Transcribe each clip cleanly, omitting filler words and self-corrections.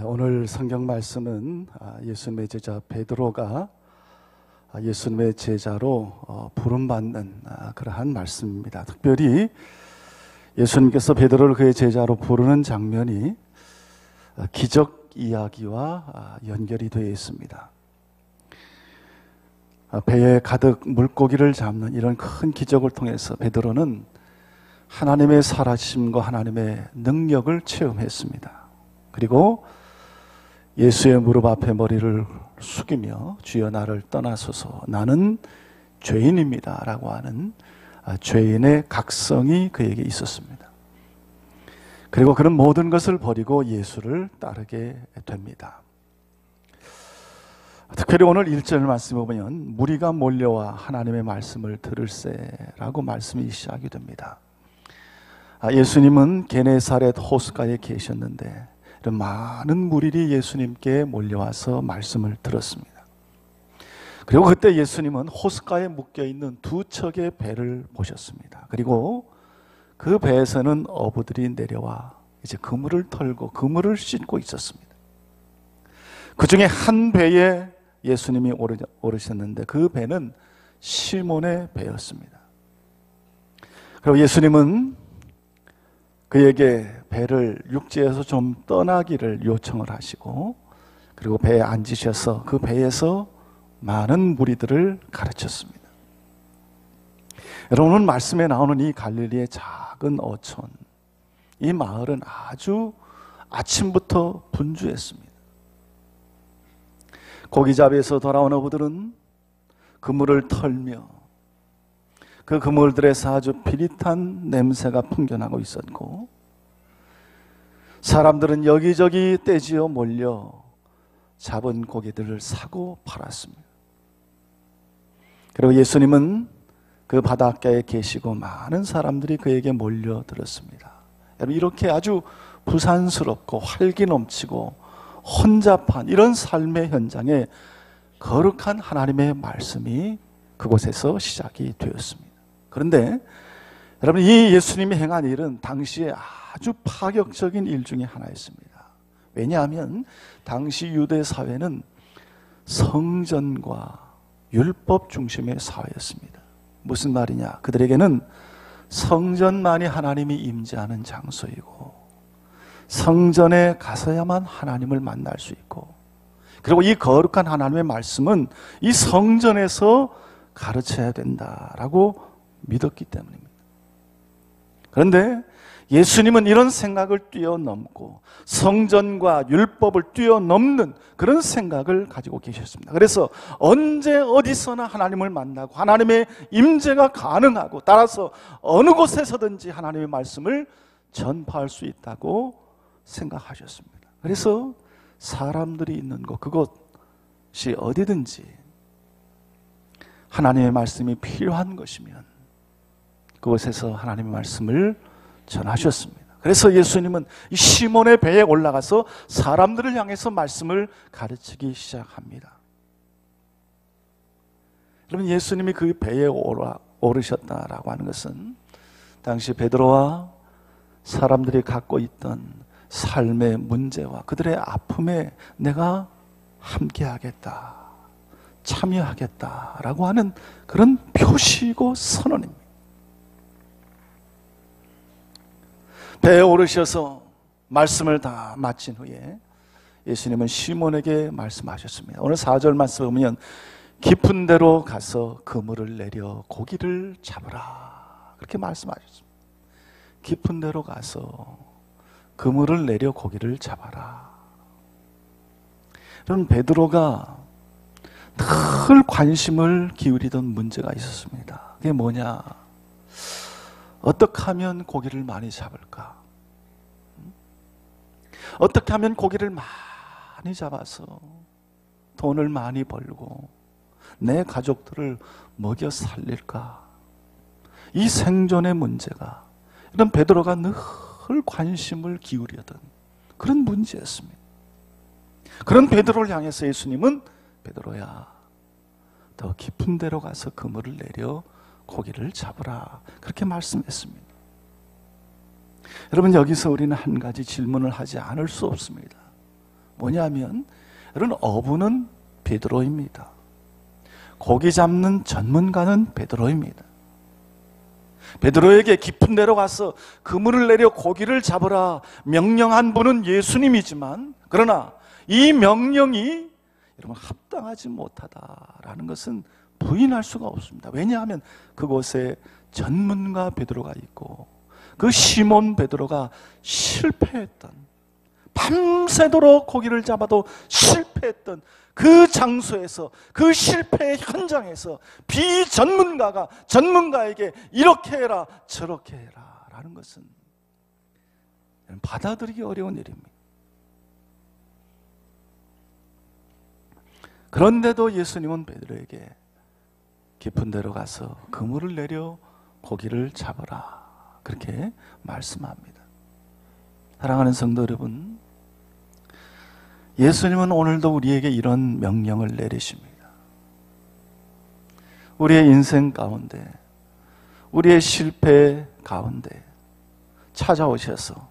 오늘 성경 말씀은 예수님의 제자 베드로가 예수님의 제자로 부름받는 그러한 말씀입니다. 특별히 예수님께서 베드로를 그의 제자로 부르는 장면이 기적 이야기와 연결이 되어 있습니다. 배에 가득 물고기를 잡는 이런 큰 기적을 통해서 베드로는 하나님의 살아계심과 하나님의 능력을 체험했습니다. 그리고 예수의 무릎 앞에 머리를 숙이며 주여 나를 떠나소서 나는 죄인입니다 라고 하는 죄인의 각성이 그에게 있었습니다. 그리고 그런 모든 것을 버리고 예수를 따르게 됩니다. 특별히 오늘 1절 말씀에 보면 무리가 몰려와 하나님의 말씀을 들을세라고 말씀이 시작이 됩니다. 예수님은 게네사렛 호숫가에 계셨는데 이런 많은 무리들이 예수님께 몰려와서 말씀을 들었습니다. 그리고 그때 예수님은 호숫가에 묶여있는 두 척의 배를 보셨습니다. 그리고 그 배에서는 어부들이 내려와 이제 그물을 털고 그물을 씻고 있었습니다. 그 중에 한 배에 예수님이 오르셨는데 그 배는 시몬의 배였습니다. 그리고 예수님은 그에게 배를 육지에서 좀 떠나기를 요청을 하시고 그리고 배에 앉으셔서 그 배에서 많은 무리들을 가르쳤습니다. 여러분 오늘 말씀에 나오는 이 갈릴리의 작은 어촌, 이 마을은 아주 아침부터 분주했습니다. 고기잡이에서 돌아온 어부들은 그물을 털며 그 그물들에서 아주 비릿한 냄새가 풍겨나고 있었고 사람들은 여기저기 떼지어 몰려 잡은 고기들을 사고 팔았습니다. 그리고 예수님은 그 바닷가에 계시고 많은 사람들이 그에게 몰려들었습니다. 여러분 이렇게 아주 부산스럽고 활기 넘치고 혼잡한 이런 삶의 현장에 거룩한 하나님의 말씀이 그곳에서 시작이 되었습니다. 그런데 여러분 이 예수님이 행한 일은 당시에 아주 파격적인 일 중에 하나였습니다. 왜냐하면 당시 유대 사회는 성전과 율법 중심의 사회였습니다. 무슨 말이냐? 그들에게는 성전만이 하나님이 임재하는 장소이고 성전에 가서야만 하나님을 만날 수 있고 그리고 이 거룩한 하나님의 말씀은 이 성전에서 가르쳐야 된다라고 믿었기 때문입니다. 그런데 예수님은 이런 생각을 뛰어넘고 성전과 율법을 뛰어넘는 그런 생각을 가지고 계셨습니다. 그래서 언제 어디서나 하나님을 만나고 하나님의 임재가 가능하고 따라서 어느 곳에서든지 하나님의 말씀을 전파할 수 있다고 생각하셨습니다. 그래서 사람들이 있는 곳 그것이 어디든지 하나님의 말씀이 필요한 것이면 그곳에서 하나님의 말씀을 전하셨습니다. 그래서 예수님은 이 시몬의 배에 올라가서 사람들을 향해서 말씀을 가르치기 시작합니다. 여러분 예수님이 그 배에 오르셨다라고 하는 것은 당시 베드로와 사람들이 갖고 있던 삶의 문제와 그들의 아픔에 내가 함께하겠다, 참여하겠다라고 하는 그런 표시고 선언입니다. 배에 오르셔서 말씀을 다 마친 후에 예수님은 시몬에게 말씀하셨습니다. 오늘 4절 말씀 보면 깊은 데로 가서 그물을 내려 고기를 잡으라 그렇게 말씀하셨습니다. 깊은 데로 가서 그물을 내려 고기를 잡아라. 여러분 베드로가 늘 관심을 기울이던 문제가 있었습니다. 그게 뭐냐? 어떻게 하면 고기를 많이 잡을까? 어떻게 하면 고기를 많이 잡아서 돈을 많이 벌고 내 가족들을 먹여 살릴까? 이 생존의 문제가 이런 베드로가 늘 관심을 기울이던 그런 문제였습니다. 그런 베드로를 향해서 예수님은 베드로야 더 깊은 데로 가서 그물을 내려 고기를 잡으라 그렇게 말씀했습니다. 여러분 여기서 우리는 한 가지 질문을 하지 않을 수 없습니다. 뭐냐면 여러분, 어부는 베드로입니다. 고기 잡는 전문가는 베드로입니다. 베드로에게 깊은 데로 가서 그물을 내려 고기를 잡으라 명령한 분은 예수님이지만, 그러나 이 명령이 여러분 합당하지 못하다라는 것은 부인할 수가 없습니다. 왜냐하면 그곳에 전문가 베드로가 있고 그 시몬 베드로가 실패했던, 밤새도록 고기를 잡아도 실패했던 그 장소에서, 그 실패의 현장에서 비전문가가 전문가에게 이렇게 해라 저렇게 해라 라는 것은 받아들이기 어려운 일입니다. 그런데도 예수님은 베드로에게 깊은 데로 가서 그물을 내려 고기를 잡으라 그렇게 말씀합니다. 사랑하는 성도 여러분, 예수님은 오늘도 우리에게 이런 명령을 내리십니다. 우리의 인생 가운데, 우리의 실패 가운데 찾아오셔서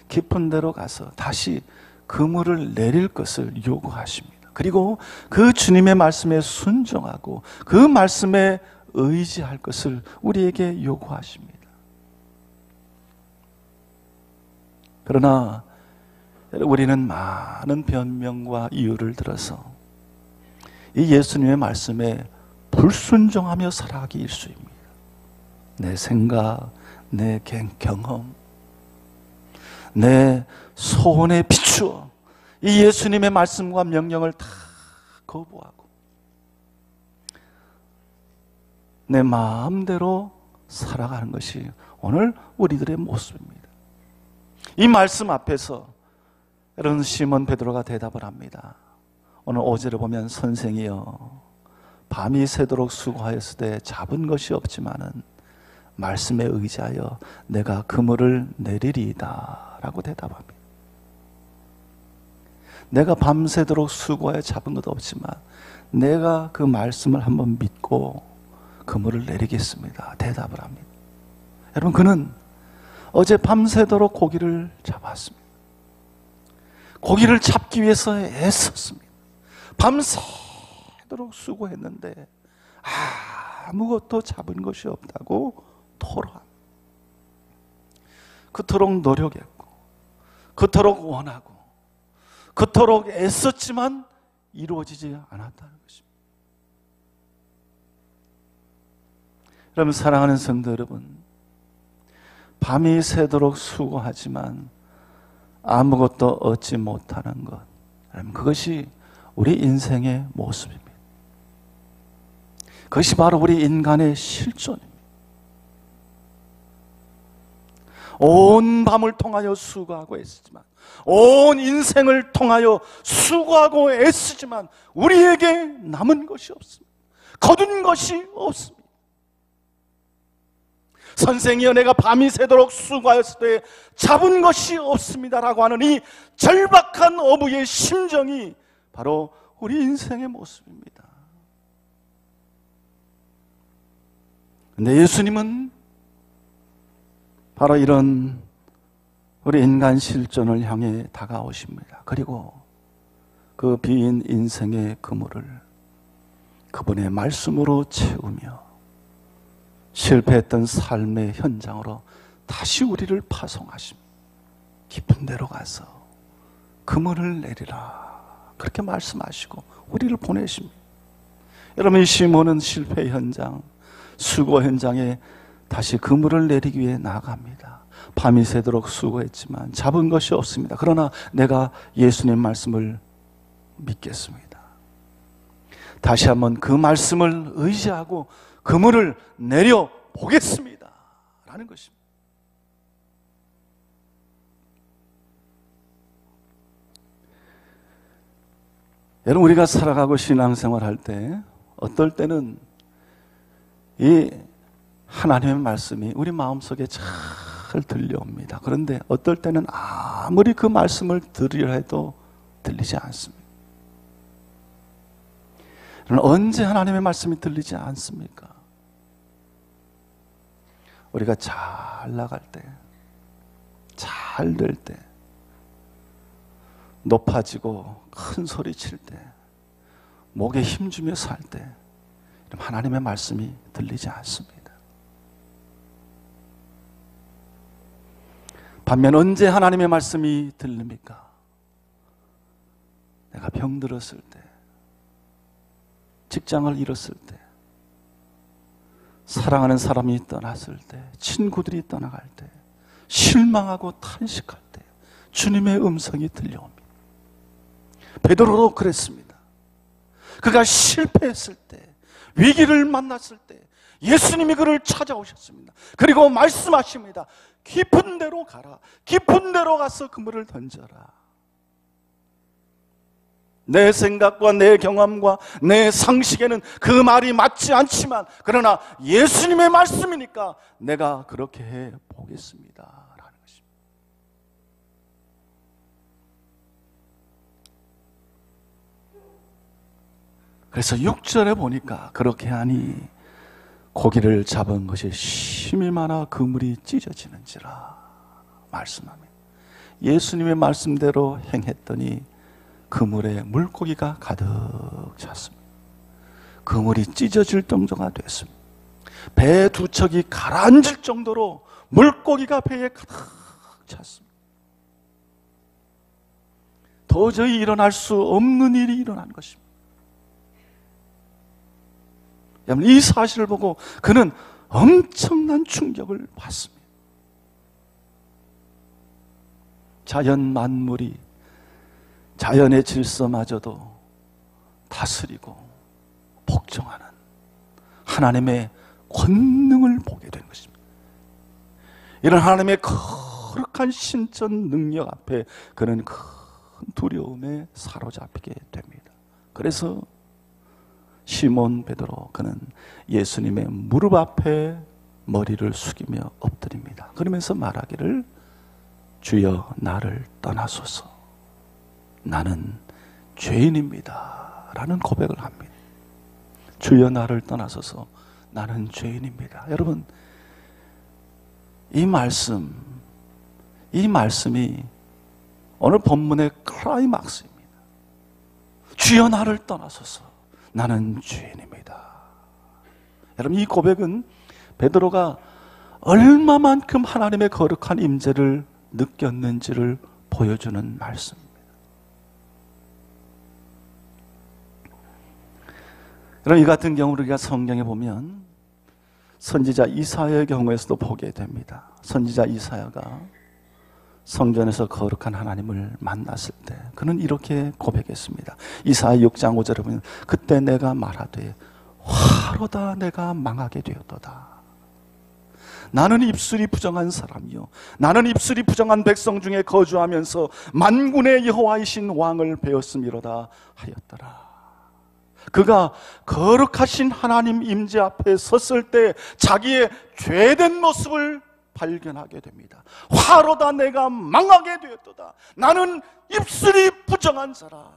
깊은 데로 가서 다시 그물을 내릴 것을 요구하십니다. 그리고 그 주님의 말씀에 순종하고 그 말씀에 의지할 것을 우리에게 요구하십니다. 그러나 우리는 많은 변명과 이유를 들어서 이 예수님의 말씀에 불순종하며 살아가기 일쑤입니다. 내 생각, 내 경험, 내 소원에 비추어 이 예수님의 말씀과 명령을 다 거부하고 내 마음대로 살아가는 것이 오늘 우리들의 모습입니다. 이 말씀 앞에서 여러분, 시몬 베드로가 대답을 합니다. 오늘 5절을 보면, 선생이여 밤이 새도록 수고하였을 때 잡은 것이 없지만은 말씀에 의지하여 내가 그물을 내리리이다 라고 대답합니다. 내가 밤새도록 수고하여 잡은 것도 없지만 내가 그 말씀을 한번 믿고 그물을 내리겠습니다 대답을 합니다. 여러분, 그는 어제 밤새도록 고기를 잡았습니다. 고기를 잡기 위해서 애썼습니다. 밤새도록 수고했는데 아무것도 잡은 것이 없다고 토로합니다. 그토록 노력했고 그토록 원하고 그토록 애썼지만 이루어지지 않았다는 것입니다. 여러분, 사랑하는 성도 여러분, 밤이 새도록 수고하지만 아무것도 얻지 못하는 것, 그것이 우리 인생의 모습입니다. 그것이 바로 우리 인간의 실존입니다. 온 밤을 통하여 수고하고 애쓰지만, 온 인생을 통하여 수고하고 애쓰지만 우리에게 남은 것이 없습니다. 거둔 것이 없습니다. 선생이여 내가 밤이 새도록 수고하였을 때 잡은 것이 없습니다라고 하는 이 절박한 어부의 심정이 바로 우리 인생의 모습입니다. 근데 예수님은 바로 이런 우리 인간 실존을 향해 다가오십니다. 그리고 그 빈 인생의 그물을 그분의 말씀으로 채우며 실패했던 삶의 현장으로 다시 우리를 파송하십니다. 깊은 데로 가서 그물을 내리라 그렇게 말씀하시고 우리를 보내십니다. 여러분, 이 시몬은 실패 현장, 수고 현장에 다시 그물을 내리기 위해 나아갑니다. 밤이 새도록 수고했지만 잡은 것이 없습니다. 그러나 내가 예수님 말씀을 믿겠습니다. 다시 한번 그 말씀을 의지하고 그물을 내려보겠습니다 라는 것입니다. 여러분, 우리가 살아가고 신앙생활할 때 어떨 때는 이 하나님의 말씀이 우리 마음속에 잘 들려옵니다. 그런데 어떨 때는 아무리 그 말씀을 들으려 해도 들리지 않습니다. 언제 하나님의 말씀이 들리지 않습니까? 우리가 잘 나갈 때, 잘 될 때, 높아지고 큰 소리 칠 때, 목에 힘주며 살 때 하나님의 말씀이 들리지 않습니다. 반면 언제 하나님의 말씀이 들립니까? 내가 병들었을 때, 직장을 잃었을 때, 사랑하는 사람이 떠났을 때, 친구들이 떠나갈 때, 실망하고 탄식할 때 주님의 음성이 들려옵니다. 베드로도 그랬습니다. 그가 실패했을 때, 위기를 만났을 때 예수님이 그를 찾아오셨습니다. 그리고 말씀하십니다. 깊은 데로 가라. 깊은 데로 가서 그물을 던져라. 내 생각과 내 경험과 내 상식에는 그 말이 맞지 않지만, 그러나 예수님의 말씀이니까 내가 그렇게 해 보겠습니다 라는 것입니다. 그래서 6절에 보니까 그렇게 하니 고기를 잡은 것이 심히 많아 그물이 찢어지는지라 말씀합니다. 예수님의 말씀대로 행했더니 그물에 물고기가 가득 찼습니다. 그물이 찢어질 정도가 됐습니다. 배 두 척이 가라앉을 정도로 물고기가 배에 가득 찼습니다. 도저히 일어날 수 없는 일이 일어난 것입니다. 이 사실을 보고 그는 엄청난 충격을 받습니다. 자연 만물이, 자연의 질서마저도 다스리고 복종하는 하나님의 권능을 보게 된 것입니다. 이런 하나님의 거룩한 신전 능력 앞에 그는 큰 두려움에 사로잡히게 됩니다. 그래서 시몬 베드로, 그는 예수님의 무릎 앞에 머리를 숙이며 엎드립니다. 그러면서 말하기를, 주여 나를 떠나소서, 나는 죄인입니다 라는 고백을 합니다. 주여 나를 떠나소서, 나는 죄인입니다. 여러분, 이 말씀이 오늘 본문의 클라이막스입니다. 주여 나를 떠나소서, 나는 죄인입니다. 여러분, 이 고백은 베드로가 얼마만큼 하나님의 거룩한 임재를 느꼈는지를 보여주는 말씀입니다. 그럼 이 같은 경우를 우리가 성경에 보면 선지자 이사야의 경우에서도 보게 됩니다. 선지자 이사야가 성전에서 거룩한 하나님을 만났을 때 그는 이렇게 고백했습니다. 이사야 6장 5절에 보면, 그때 내가 말하되 화로다 내가 망하게 되었도다. 나는 입술이 부정한 사람이요, 나는 입술이 부정한 백성 중에 거주하면서 만군의 여호와이신 왕을 배웠음이로다 하였더라. 그가 거룩하신 하나님 임재 앞에 섰을 때 자기의 죄된 모습을 발견하게 됩니다. 화로다 내가 망하게 되었도다. 나는 입술이 부정한 자라.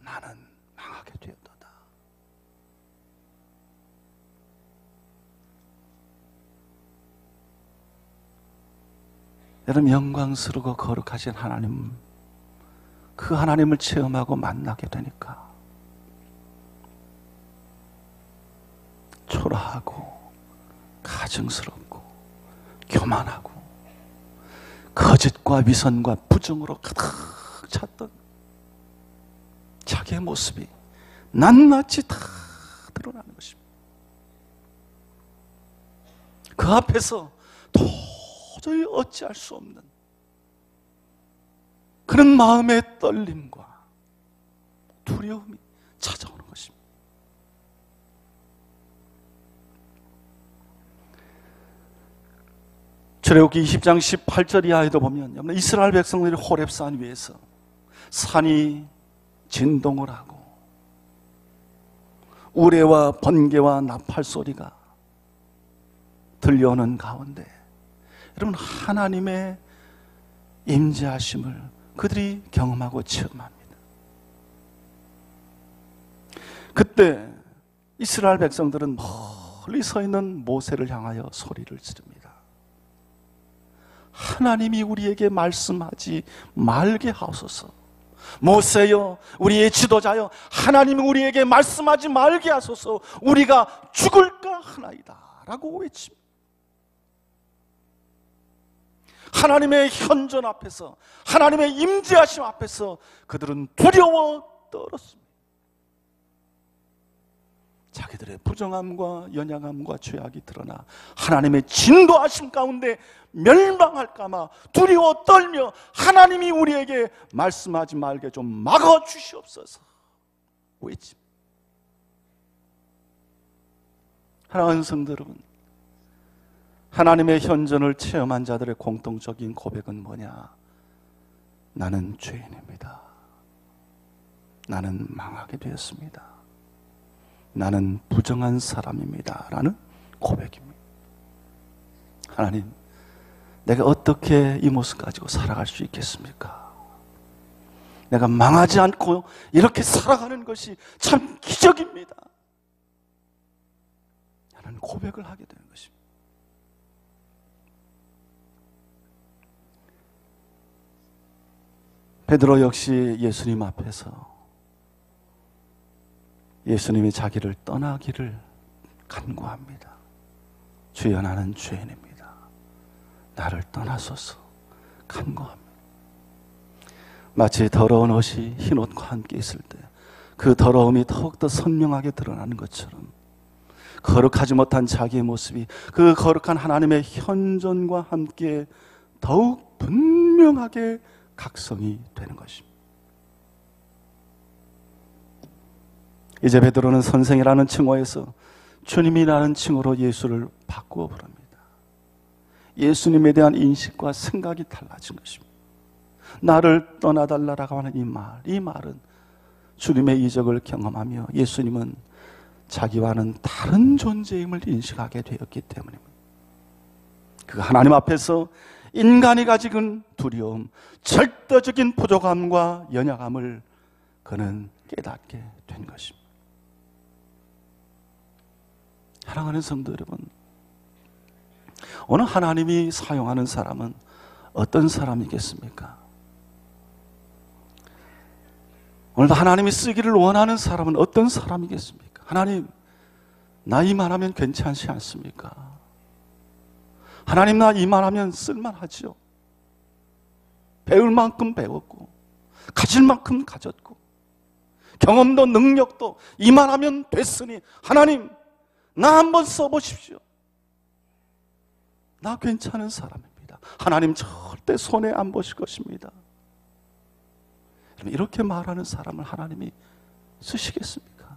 나는 망하게 되었도다. 여러분, 영광스러고 거룩하신 하나님, 그 하나님을 체험하고 만나게 되니까 초라하고 가증스럽고 교만하고 거짓과 위선과 부정으로 가득 찼던 자기의 모습이 낱낱이 다 드러나는 것입니다. 그 앞에서 도저히 어찌할 수 없는 그런 마음의 떨림과 두려움이 찾아오는 것입니다. 출애굽기 20장 18절 이하에도 보면 이스라엘 백성들이 호렙산 위에서 산이 진동을 하고 우레와 번개와 나팔 소리가 들려오는 가운데 여러분, 하나님의 임재하심을 그들이 경험하고 체험합니다. 그때 이스라엘 백성들은 멀리 서 있는 모세를 향하여 소리를 지릅니다. 하나님이 우리에게 말씀하지 말게 하소서. 모세여, 우리의 지도자여, 하나님이 우리에게 말씀하지 말게 하소서. 우리가 죽을까 하나이다 라고 외칩니다. 하나님의 현존 앞에서, 하나님의 임재하심 앞에서 그들은 두려워 떨었습니다. 자기들의 부정함과 연약함과 죄악이 드러나 하나님의 진도하심 가운데 멸망할까봐 두려워 떨며 하나님이 우리에게 말씀하지 말게 좀 막아 주시옵소서 외칩니다. 사랑하는 성도 여러분, 하나님의 현존을 체험한 자들의 공통적인 고백은 뭐냐? 나는 죄인입니다. 나는 망하게 되었습니다. 나는 부정한 사람입니다 라는 고백입니다. 하나님, 내가 어떻게 이 모습 가지고 살아갈 수 있겠습니까? 내가 망하지 않고 이렇게 살아가는 것이 참 기적입니다. 하는 고백을 하게 되는 것입니다. 베드로 역시 예수님 앞에서 예수님이 자기를 떠나기를 간구합니다. 주여, 나는 죄인입니다. 나를 떠나소서 간구합니다. 마치 더러운 옷이 흰 옷과 함께 있을 때 그 더러움이 더욱더 선명하게 드러나는 것처럼 거룩하지 못한 자기의 모습이 그 거룩한 하나님의 현존과 함께 더욱 분명하게 각성이 되는 것입니다. 이제 베드로는 선생이라는 칭호에서 주님이라는 칭호로 예수를 바꾸어 부릅니다. 예수님에 대한 인식과 생각이 달라진 것입니다. 나를 떠나달라고 하는 이 말은 주님의 이적을 경험하며 예수님은 자기와는 다른 존재임을 인식하게 되었기 때문입니다. 그 하나님 앞에서 인간이 가진 두려움, 절대적인 부족함과 연약함을 그는 깨닫게 된 것입니다. 사랑하는 성도 여러분, 오늘 하나님이 사용하는 사람은 어떤 사람이겠습니까? 오늘도 하나님이 쓰기를 원하는 사람은 어떤 사람이겠습니까? 하나님, 나 이만하면 괜찮지 않습니까? 하나님, 나 이만하면 쓸만하지요. 배울 만큼 배웠고 가질 만큼 가졌고 경험도 능력도 이만하면 됐으니 하나님, 나 한번 써보십시오. 나 괜찮은 사람입니다. 하나님 절대 손해 안 보실 것입니다. 이렇게 말하는 사람을 하나님이 쓰시겠습니까?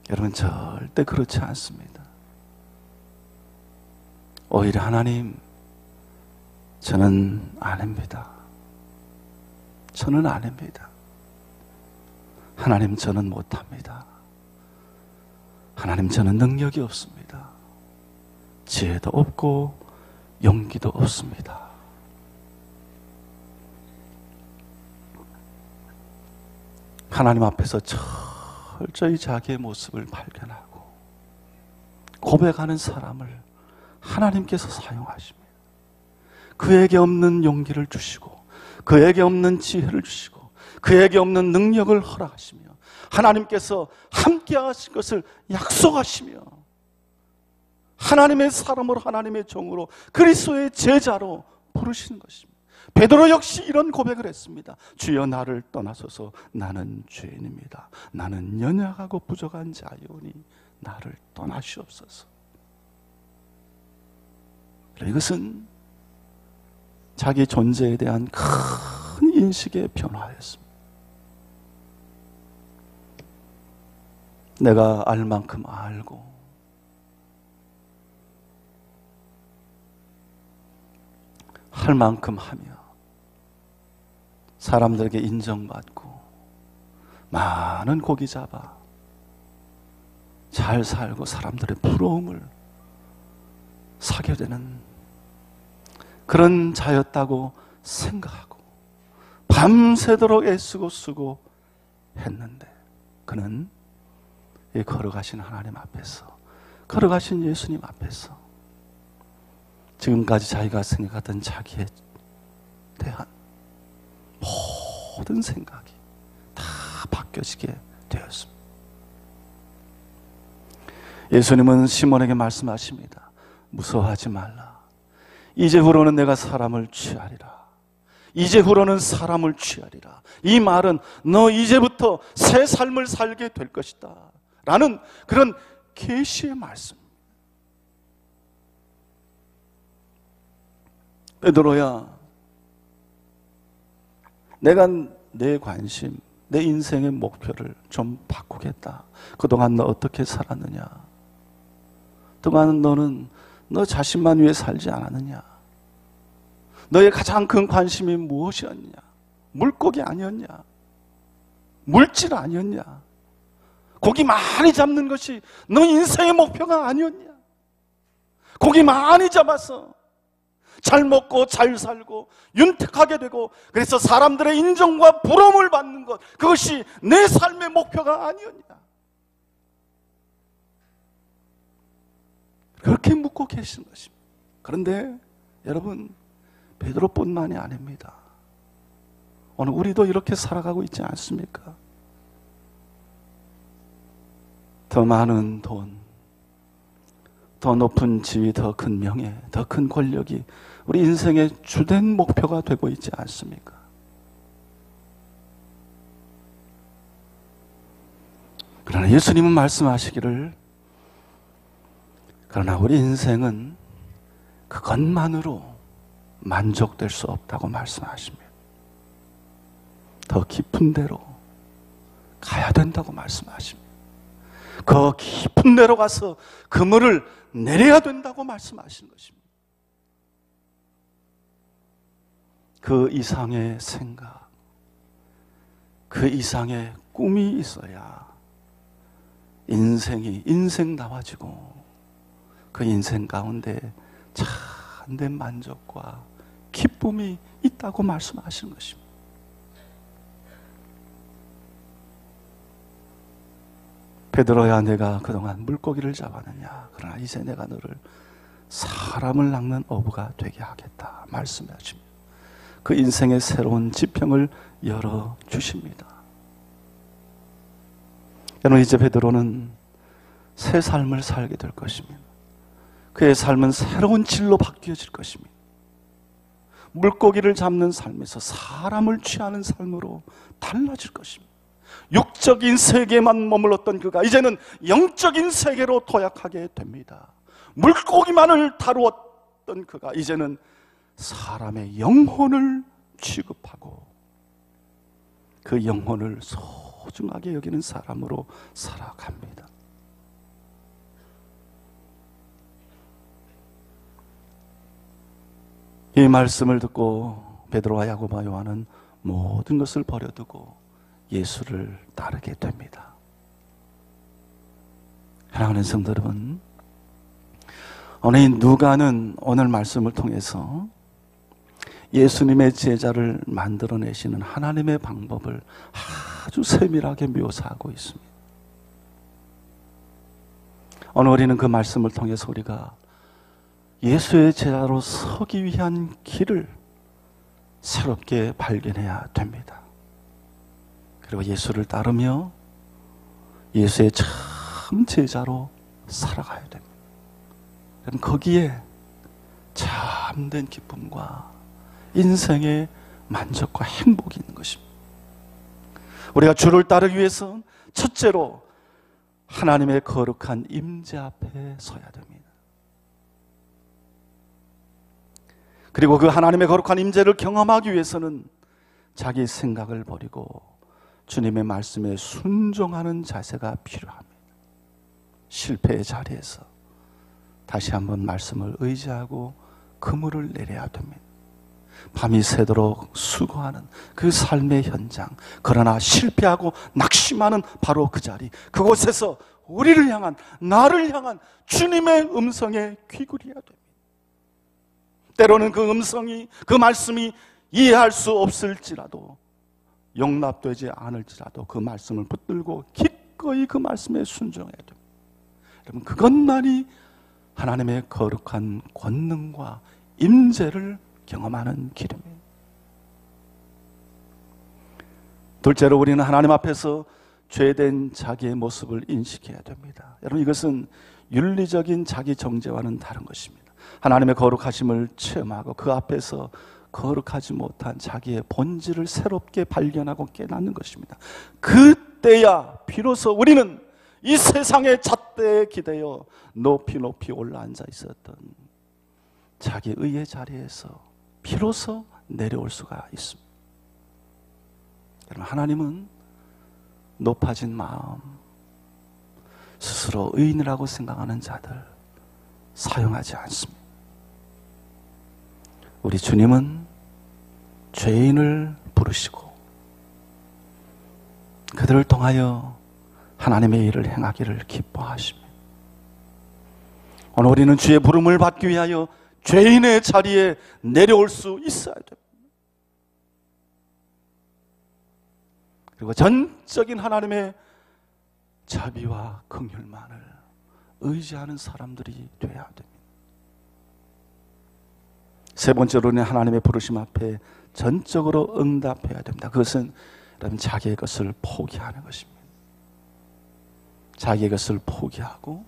여러분, 절대 그렇지 않습니다. 오히려 하나님, 저는 아닙니다. 저는 아닙니다. 하나님, 저는 못합니다. 하나님, 저는 능력이 없습니다. 지혜도 없고 용기도 없습니다. 하나님 앞에서 철저히 자기의 모습을 발견하고 고백하는 사람을 하나님께서 사용하십니다. 그에게 없는 용기를 주시고 그에게 없는 지혜를 주시고 그에게 없는 능력을 허락하시며 하나님께서 함께 하실 것을 약속하시며 하나님의 사람으로 하나님의 종으로 그리스도의 제자로 부르시는 것입니다. 베드로 역시 이런 고백을 했습니다. 주여, 나를 떠나소서. 나는 죄인입니다. 나는 연약하고 부족한 자이오니 나를 떠나시옵소서. 이것은 자기 존재에 대한 큰 인식의 변화였습니다. 내가 알 만큼 알고 할 만큼 하며 사람들에게 인정받고 많은 고기 잡아 잘 살고 사람들의 부러움을 사게 되는 그런 자였다고 생각하고 밤새도록 애쓰고 쓰고 했는데 그는 이 걸어가신 하나님 앞에서, 걸어가신 예수님 앞에서 지금까지 자기가 생각하던 자기의 대한 모든 생각이 다 바뀌어지게 되었습니다. 예수님은 시몬에게 말씀하십니다. 무서워하지 말라. 이제후로는 내가 사람을 취하리라. 이제후로는 사람을 취하리라. 이 말은 너 이제부터 새 삶을 살게 될 것이다 라는 그런 계시의 말씀. 베드로야, 내가 내 관심, 내 인생의 목표를 좀 바꾸겠다. 그동안 너 어떻게 살았느냐? 그동안 너는 너 자신만 위해 살지 않았느냐? 너의 가장 큰 관심이 무엇이었냐? 물고기 아니었냐? 물질 아니었냐? 고기 많이 잡는 것이 너 인생의 목표가 아니었냐? 고기 많이 잡아서 잘 먹고 잘 살고 윤택하게 되고 그래서 사람들의 인정과 부러움을 받는 것, 그것이 내 삶의 목표가 아니었냐? 그렇게 묻고 계시는 것입니다. 그런데 여러분, 베드로뿐만이 아닙니다. 오늘 우리도 이렇게 살아가고 있지 않습니까? 더 많은 돈, 더 높은 지위, 더 큰 명예, 더 큰 권력이 우리 인생의 주된 목표가 되고 있지 않습니까? 그러나 예수님은 말씀하시기를, 그러나 우리 인생은 그것만으로 만족될 수 없다고 말씀하십니다. 더 깊은 데로 가야 된다고 말씀하십니다. 그 깊은 데로 가서 그물을 내려야 된다고 말씀하신 것입니다. 그 이상의 생각, 그 이상의 꿈이 있어야 인생다워지고 그 인생 가운데 참된 만족과 기쁨이 있다고 말씀하시는 것입니다. 베드로야, 내가 그동안 물고기를 잡았느냐? 그러나 이제 내가 너를 사람을 낚는 어부가 되게 하겠다 말씀하십니다. 그 인생의 새로운 지평을 열어주십니다. 여러분, 이제 베드로는 새 삶을 살게 될 것입니다. 그의 삶은 새로운 질로 바뀌어질 것입니다. 물고기를 잡는 삶에서 사람을 취하는 삶으로 달라질 것입니다. 육적인 세계만 머물렀던 그가 이제는 영적인 세계로 도약하게 됩니다. 물고기만을 다루었던 그가 이제는 사람의 영혼을 취급하고 그 영혼을 소중하게 여기는 사람으로 살아갑니다. 이 말씀을 듣고 베드로와 야고보와 요한은 모든 것을 버려두고 예수를 따르게 됩니다. 사랑하는 성도 여러분, 오늘 누가는 오늘 말씀을 통해서 예수님의 제자를 만들어내시는 하나님의 방법을 아주 세밀하게 묘사하고 있습니다. 오늘 우리는 그 말씀을 통해서 우리가 예수의 제자로 서기 위한 길을 새롭게 발견해야 됩니다. 그리고 예수를 따르며 예수의 참 제자로 살아가야 됩니다. 그럼 거기에 참된 기쁨과 인생의 만족과 행복이 있는 것입니다. 우리가 주를 따르기 위해서는 첫째로 하나님의 거룩한 임재 앞에 서야 됩니다. 그리고 그 하나님의 거룩한 임재를 경험하기 위해서는 자기 생각을 버리고 주님의 말씀에 순종하는 자세가 필요합니다. 실패의 자리에서 다시 한번 말씀을 의지하고 그물을 내려야 됩니다. 밤이 새도록 수고하는 그 삶의 현장, 그러나 실패하고 낙심하는 바로 그 자리, 그곳에서 우리를 향한, 나를 향한 주님의 음성에 귀 기울여야 됩니다. 때로는 그 음성이, 그 말씀이 이해할 수 없을지라도, 용납되지 않을지라도 그 말씀을 붙들고 기꺼이 그 말씀에 순종해야 됩니다. 여러분, 그것만이 하나님의 거룩한 권능과 임재를 경험하는 길입니다. 둘째로 우리는 하나님 앞에서 죄된 자기의 모습을 인식해야 됩니다. 여러분, 이것은 윤리적인 자기 정죄와는 다른 것입니다. 하나님의 거룩하심을 체험하고 그 앞에서 거룩하지 못한 자기의 본질을 새롭게 발견하고 깨닫는 것입니다. 그때야 비로소 우리는 이 세상의 잣대에 기대어 높이 높이 올라앉아 있었던 자기 의의 자리에서 비로소 내려올 수가 있습니다. 여러분, 하나님은 높아진 마음, 스스로 의인이라고 생각하는 자들 사용하지 않습니다. 우리 주님은 죄인을 부르시고 그들을 통하여 하나님의 일을 행하기를 기뻐하십니다. 오늘 우리는 주의 부름을 받기 위하여 죄인의 자리에 내려올 수 있어야 됩니다. 그리고 전적인 하나님의 자비와 긍휼만을 의지하는 사람들이 되어야 됩니다. 세 번째로는 하나님의 부르심 앞에 전적으로 응답해야 됩니다. 그것은 여러분 자기의 것을 포기하는 것입니다. 자기의 것을 포기하고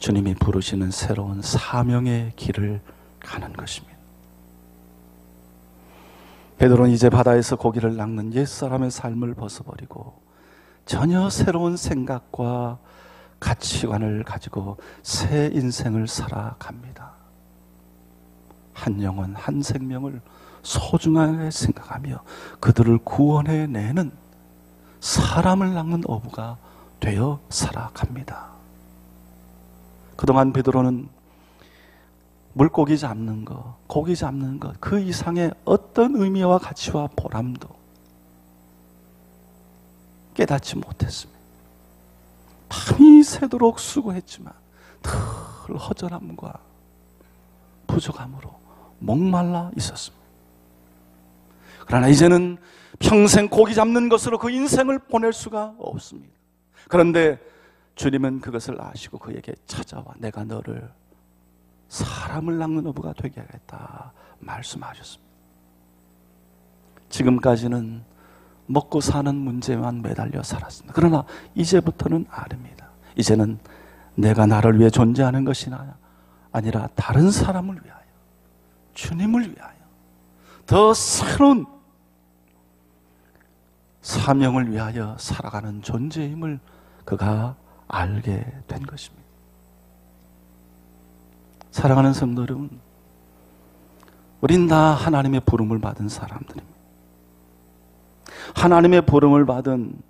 주님이 부르시는 새로운 사명의 길을 가는 것입니다. 베드로는 이제 바다에서 고기를 낚는 옛사람의 삶을 벗어버리고 전혀 새로운 생각과 가치관을 가지고 새 인생을 살아갑니다. 한 영혼, 한 생명을 소중하게 생각하며 그들을 구원해내는 사람을 낚는 어부가 되어 살아갑니다. 그동안 베드로는 물고기 잡는 것, 고기 잡는 것, 그 이상의 어떤 의미와 가치와 보람도 깨닫지 못했습니다. 밤이 새도록 수고했지만 늘 허전함과 부족함으로 목말라 있었습니다. 그러나 이제는 평생 고기 잡는 것으로 그 인생을 보낼 수가 없습니다. 그런데 주님은 그것을 아시고 그에게 찾아와 내가 너를 사람을 낚는 어부가 되게 하겠다 말씀하셨습니다. 지금까지는 먹고 사는 문제만 매달려 살았습니다. 그러나 이제부터는 아닙니다. 이제는 내가 나를 위해 존재하는 것이 아니라 다른 사람을 위하여, 주님을 위하여 더 새로운 사명을 위하여 살아가는 존재임을 그가 알게 된 것입니다. 사랑하는 성도 여러분, 우린 다 하나님의 부름을 받은 사람들입니다. 하나님의 부름을 받은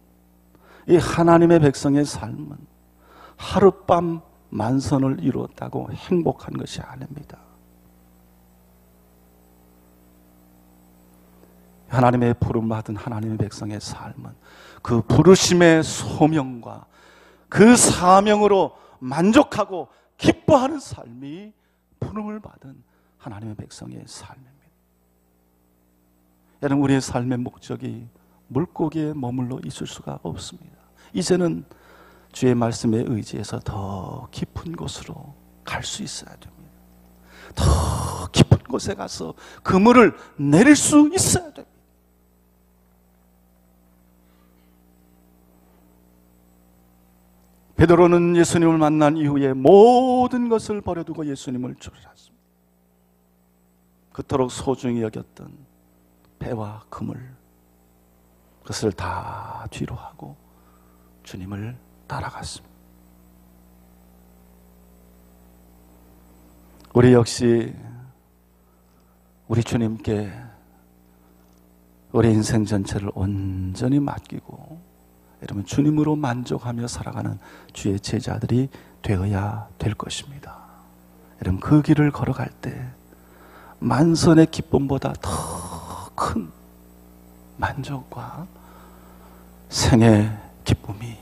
이 하나님의 백성의 삶은 하룻밤 만선을 이루었다고 행복한 것이 아닙니다. 하나님의 부름 받은 하나님의 백성의 삶은 그 부르심의 소명과 그 사명으로 만족하고 기뻐하는 삶이 부름을 받은 하나님의 백성의 삶입니다. 여러분, 우리의 삶의 목적이 물고기에 머물러 있을 수가 없습니다. 이제는 주의 말씀에 의지해서 더 깊은 곳으로 갈 수 있어야 됩니다. 더 깊은 곳에 가서 그물을 내릴 수 있어야 됩니다. 베드로는 예수님을 만난 이후에 모든 것을 버려두고 예수님을 쫓았습니다. 그토록 소중히 여겼던 배와 그물, 그것을 다 뒤로 하고 주님을 따라갔습니다. 우리 역시 우리 주님께 우리 인생 전체를 온전히 맡기고 여러분 주님으로 만족하며 살아가는 주의 제자들이 되어야 될 것입니다. 여러분 그 길을 걸어갈 때 만선의 기쁨보다 더 큰 만족과 생의 기쁨이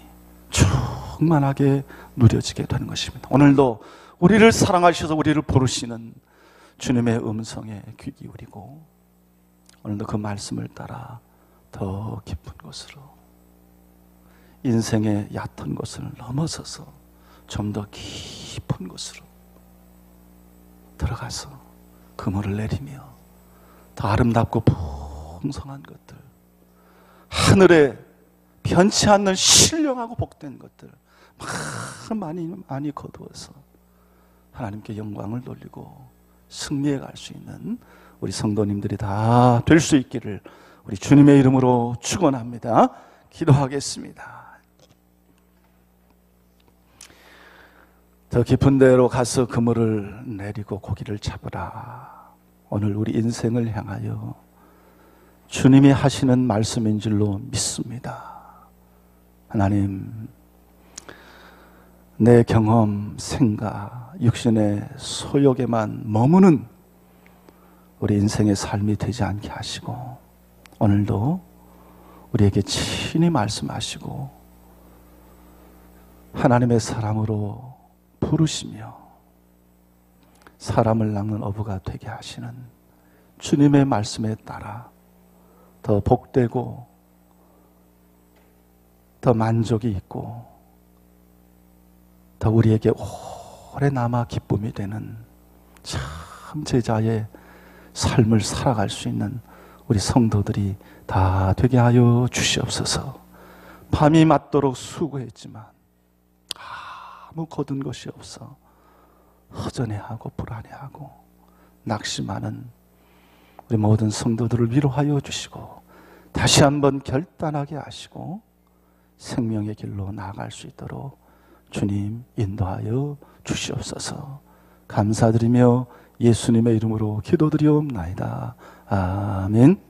충만하게 누려지게 되는 것입니다. 오늘도 우리를 사랑하셔서 우리를 부르시는 주님의 음성에 귀 기울이고 오늘도 그 말씀을 따라 더 깊은 곳으로, 인생의 얕은 곳을 넘어서서 좀 더 깊은 곳으로 들어가서 그물을 내리며 더 아름답고 풍성한 것들, 하늘에 변치 않는 신령하고 복된 것들 많이 거두어서 하나님께 영광을 돌리고 승리해 갈 수 있는 우리 성도님들이 다 될 수 있기를 우리 주님의 이름으로 축원합니다. 기도하겠습니다. 더 깊은 데로 가서 그물을 내리고 고기를 잡으라. 오늘 우리 인생을 향하여 주님이 하시는 말씀인 줄로 믿습니다. 하나님, 내 경험, 생각, 육신의 소욕에만 머무는 우리 인생의 삶이 되지 않게 하시고 오늘도 우리에게 친히 말씀하시고 하나님의 사람으로 부르시며 사람을 낚는 어부가 되게 하시는 주님의 말씀에 따라 더 복되고 더 만족이 있고 더 우리에게 오래 남아 기쁨이 되는 참 제자의 삶을 살아갈 수 있는 우리 성도들이 다 되게 하여 주시옵소서. 밤이 맞도록 수고했지만 아무 거둔 것이 없어 허전해하고 불안해하고 낙심하는 우리 모든 성도들을 위로하여 주시고 다시 한번 결단하게 하시고 생명의 길로 나아갈 수 있도록 주님 인도하여 주시옵소서. 감사드리며 예수님의 이름으로 기도드리옵나이다. 아멘.